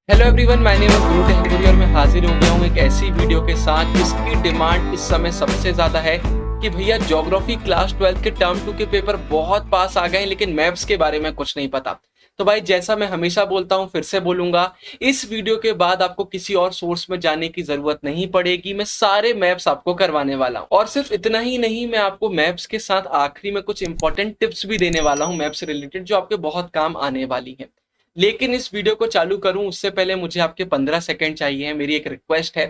Hello everyone, my name is गुरु टेहरी और मैं हाजिर हो गया हूँ एक ऐसी वीडियो के साथ जिसकी डिमांड इस समय सबसे ज़्यादा है कि भैया ज्योग्राफी क्लास 12 के टर्म 2 के पेपर बहुत पास आ गए हैं लेकिन मैप्स के बारे में कुछ नहीं पता। तो भाई जैसा मैं हमेशा बोलता हूँ फिर से बोलूंगा, इस वीडियो के बाद आपको किसी और सोर्स में जाने की जरूरत नहीं पड़ेगी। मैं सारे मैप्स आपको करवाने वाला हूँ और सिर्फ इतना ही नहीं, मैं आपको मैप्स के साथ आखिरी में कुछ इंपॉर्टेंट टिप्स भी देने वाला हूँ मैप्स से रिलेटेड, जो आपके बहुत काम आने वाली है। लेकिन इस वीडियो को चालू करूं उससे पहले मुझे आपके 15 सेकंड चाहिए। मेरी एक रिक्वेस्ट है,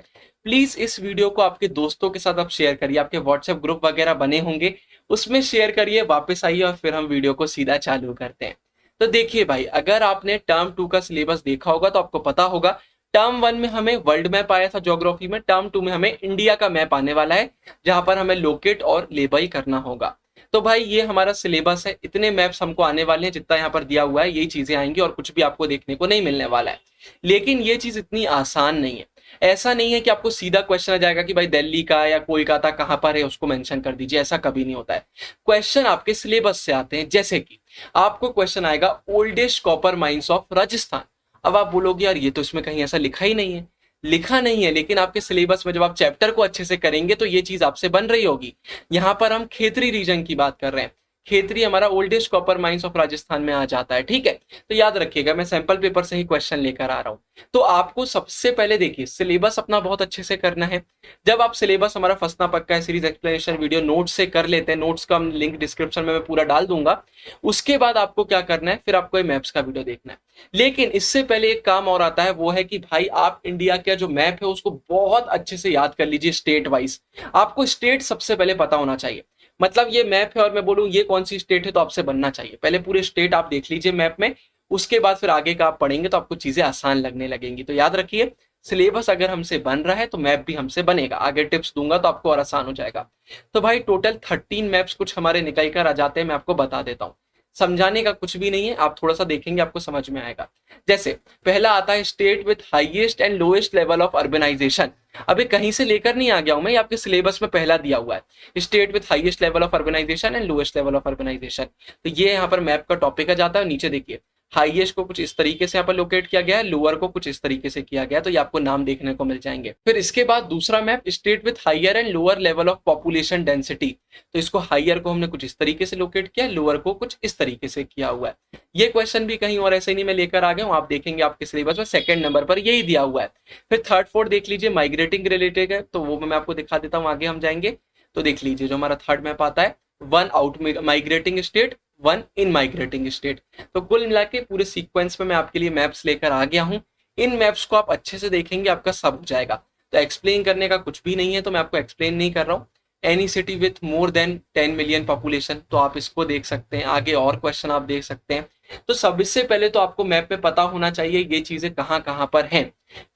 प्लीज इस वीडियो को आपके दोस्तों के साथ आप शेयर करिए। आपके व्हाट्सएप ग्रुप वगैरह बने होंगे, उसमें शेयर करिए। वापस आइए और फिर हम वीडियो को सीधा चालू करते हैं। तो देखिए भाई, अगर आपने टर्म 2 का सिलेबस देखा होगा तो आपको पता होगा टर्म 1 में हमें वर्ल्ड मैप आया था ज्योग्राफी में, टर्म 2 में हमें इंडिया का मैप आने वाला है जहां पर हमें लोकेट और लेबल करना होगा। तो भाई ये हमारा सिलेबस है, इतने मैप्स हमको आने वाले हैं, जितना यहाँ पर दिया हुआ है यही चीजें आएंगी और कुछ भी आपको देखने को नहीं मिलने वाला है। लेकिन ये चीज इतनी आसान नहीं है। ऐसा नहीं है कि आपको सीधा क्वेश्चन आ जाएगा कि भाई दिल्ली का या कोलकाता कहाँ पर है उसको मेंशन कर दीजिए, ऐसा कभी नहीं होता है। क्वेश्चन आपके सिलेबस से आते हैं। जैसे कि आपको क्वेश्चन आएगा oldest copper mines of Rajasthan. अब आप बोलोगे यार ये तो इसमें कहीं ऐसा लिखा ही नहीं है। लिखा नहीं है, लेकिन आपके सिलेबस में जब आप चैप्टर को अच्छे से करेंगे तो ये चीज आपसे बन रही होगी। यहां पर हम खेतरी रीजन की बात कर रहे हैं। खेतरी हमारा oldest copper mines of Rajasthan में आ जाता है, ठीक है। तो याद रखिएगा, मैं सैंपल पेपर से ही क्वेश्चन लेकर आ रहा हूं। तो आपको सबसे पहले देखिए सिलेबस अपना बहुत अच्छे से करना है। जब आप सिलेबस हमारा फंसना पक्का है सीरीज एक्सप्लेनेशन वीडियो नोट्स से कर लेते हैं, नोट्स का लिंक डिस्क्रिप्शन में मैं पूरा डाल दूंगा। उसके बाद आपको क्या करना है, फिर आपको मैप्स का वीडियो देखना है। लेकिन इससे पहले एक काम और आता है, वो है कि भाई आप इंडिया का जो मैप है उसको बहुत अच्छे से याद कर लीजिए स्टेट वाइज। आपको स्टेट सबसे पहले पता होना चाहिए। मतलब ये मैप है और मैं बोलूं ये कौन सी स्टेट है तो आपसे बनना चाहिए। पहले पूरे स्टेट आप देख लीजिए मैप में, उसके बाद फिर आगे का आप पढ़ेंगे तो आपको चीजें आसान लगने लगेंगी। तो याद रखिए, सिलेबस अगर हमसे बन रहा है तो मैप भी हमसे बनेगा। आगे टिप्स दूंगा तो आपको और आसान हो जाएगा। तो भाई टोटल 13 मैप्स कुछ हमारे निकल कर आ जाते हैं, मैं आपको बता देता हूँ। समझाने का कुछ भी नहीं है, आप थोड़ा सा देखेंगे आपको समझ में आएगा। जैसे पहला आता है state with highest and lowest level of urbanisation. अभी कहीं से लेकर नहीं आ गया हूं मैं, आपके सिलेबस में पहला दिया हुआ है state with highest level of urbanisation and lowest level of urbanisation. तो ये यहाँ पर मैप का टॉपिक आ जाता है। नीचे देखिए हाईएस्ट को कुछ इस तरीके से यहाँ पर लोकेट किया गया है, लोअर को कुछ इस तरीके से किया गया है, तो ये आपको नाम देखने को मिल जाएंगे। फिर इसके बाद दूसरा map state with higher and lower level of population density. तो इसको हायर को हमने कुछ इस तरीके से लोकेट किया, लोअर को कुछ इस तरीके से किया हुआ है। ये क्वेश्चन भी कहीं और ऐसे नहीं मैं लेकर आ गया हूँ, आप देखेंगे आपके सिलेबस में सेकंड नंबर पर यही दिया हुआ है। फिर थर्ड फोर्थ देख लीजिए माइग्रेटिंग रिलेटेड है, तो वो मैं आपको दिखा देता हूँ, आगे हम जाएंगे। तो देख लीजिए जो हमारा थर्ड मैप आता है, one out migrating state, one in migrating state. तो कुल मिला के पूरे सीक्वेंस में मैं आपके लिए मैप्स लेकर आ गया हूँ। इन मैप्स को आप अच्छे से देखेंगे आपका सब हो जाएगा। तो एक्सप्लेन करने का कुछ भी नहीं है, तो मैं आपको एक्सप्लेन नहीं कर रहा हूँ। Any city with more than 10 million population, तो आप इसको देख सकते हैं। आगे और क्वेश्चन आप देख सकते हैं। तो सबसे पहले तो आपको मैप में पता होना चाहिए ये चीजें कहाँ कहाँ पर हैं।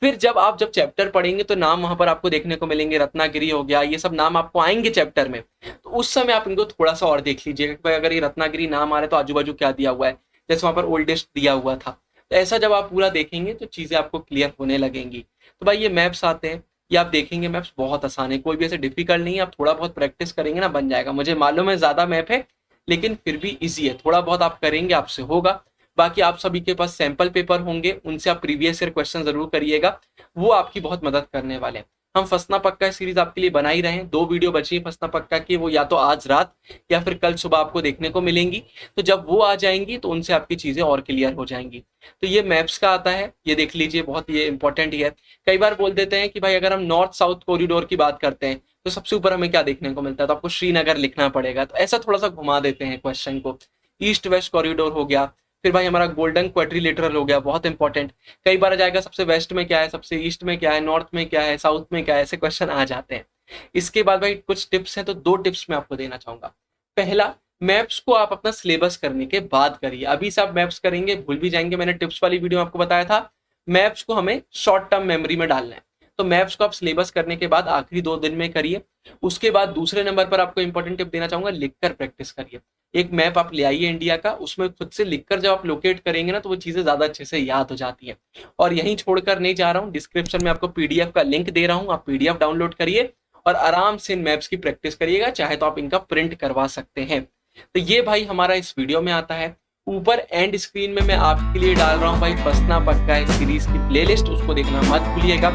फिर जब चैप्टर पढ़ेंगे तो नाम वहां पर आपको देखने को मिलेंगे, रत्नागिरी हो गया, ये सब नाम आपको आएंगे चैप्टर में। तो उस समय आप इनको थोड़ा सा और देख लीजिएगा कि भाई अगर ये रत्नागिरी नाम आ रहा है तो आजू बाजू क्या दिया हुआ है, जैसे वहां पर ओल्डेस्ट दिया हुआ था। तो ऐसा जब आप पूरा देखेंगे तो चीजें आपको क्लियर होने लगेंगी। तो भाई ये मैप्स आते हैं, ये आप देखेंगे मैप्स बहुत आसान है, कोई भी ऐसे डिफिकल्ट नहीं है। आप थोड़ा बहुत प्रैक्टिस करेंगे ना बन जाएगा। मुझे मालूम है ज्यादा मैप है लेकिन फिर भी इजी है, थोड़ा बहुत आप करेंगे आपसे होगा। बाकी आप सभी के पास सैंपल पेपर होंगे, उनसे आप प्रीवियस ईयर क्वेश्चन जरूर करिएगा, वो आपकी बहुत मदद करने वाले हैं। हम फंसना पक्का सीरीज आपके लिए बना ही रहे हैं। 2 वीडियो बची है फंसना पक्का की, वो या तो आज रात या फिर कल सुबह आपको देखने को मिलेंगी। तो जब वो आ जाएंगी तो उनसे आपकी चीजें और क्लियर हो जाएंगी। तो ये मैप्स का आता है, ये देख लीजिए, बहुत ये इंपॉर्टेंट ही है। कई बार बोल देते हैं कि भाई अगर हम नॉर्थ साउथ कॉरिडोर की बात करते हैं तो सबसे ऊपर हमें क्या देखने को मिलता है, तो आपको श्रीनगर लिखना पड़ेगा। तो ऐसा थोड़ा सा घुमा देते हैं क्वेश्चन को। ईस्ट वेस्ट कॉरिडोर हो गया, फिर भाई हमारा गोल्डन क्वाड्रिलेटरल हो गया, बहुत इंपॉर्टेंट। कई बार आ जाएगा सबसे वेस्ट में क्या है, सबसे ईस्ट में क्या है, नॉर्थ में क्या है, साउथ में क्या है, ऐसे क्वेश्चन आ जाते हैं। इसके बाद भाई कुछ टिप्स हैं, तो 2 टिप्स मैं आपको देना चाहूंगा। पहला, मैप्स को आप अपना सिलेबस करने के बाद करिए। अभी से आप मैप्स करेंगे भूल भी जाएंगे। मैंने टिप्स वाली वीडियो में आपको बताया था मैप्स को हमें शॉर्ट टर्म मेमोरी में डालना है। तो मैप्स को आप सिलेबस करने के बाद आखिरी 2 दिन में करिए। उसके बाद दूसरे नंबर पर आपको इंपॉर्टेंट टिप देना चाहूंगा, लिखकर प्रैक्टिस करिए। एक मैप आप ले आइए इंडिया का, उसमें खुद से लिखकर जब आप लोकेट करेंगे ना तो वो चीजें ज्यादा अच्छे से याद हो जाती हैं। और यहीं छोड़कर नहीं जा रहा हूँ, डिस्क्रिप्शन में आपको पीडीएफ का लिंक दे रहा हूँ, आप पीडीएफ डाउनलोड करिए और आराम से इन मैप्स की प्रैक्टिस करिएगा। चाहे तो आप इनका प्रिंट करवा सकते हैं। तो ये भाई हमारा इस वीडियो में आता है। ऊपर एंड स्क्रीन में मैं आपके लिए डाल रहा हूँ भाई बसना पक्का है सीरीज की प्लेलिस्ट, उसको देखना मत भूलिएगा।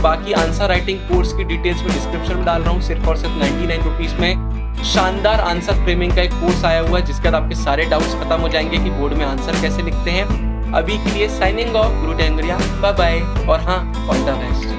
बाकी आंसर राइटिंग कोर्स की डिटेल्स में डिस्क्रिप्शन में डाल रहा हूँ। सिर्फ और सिर्फ 99 रुपीज में शानदार आंसर फ्रेमिंग का एक कोर्स आया हुआ है, जिसके बाद आपके सारे डाउट्स खत्म हो जाएंगे कि बोर्ड में आंसर कैसे लिखते हैं। अभी के लिए साइनिंग ऑफ, गुरु टेंगरिया, बाय बाय, और हाँ, ऑल द बेस्ट।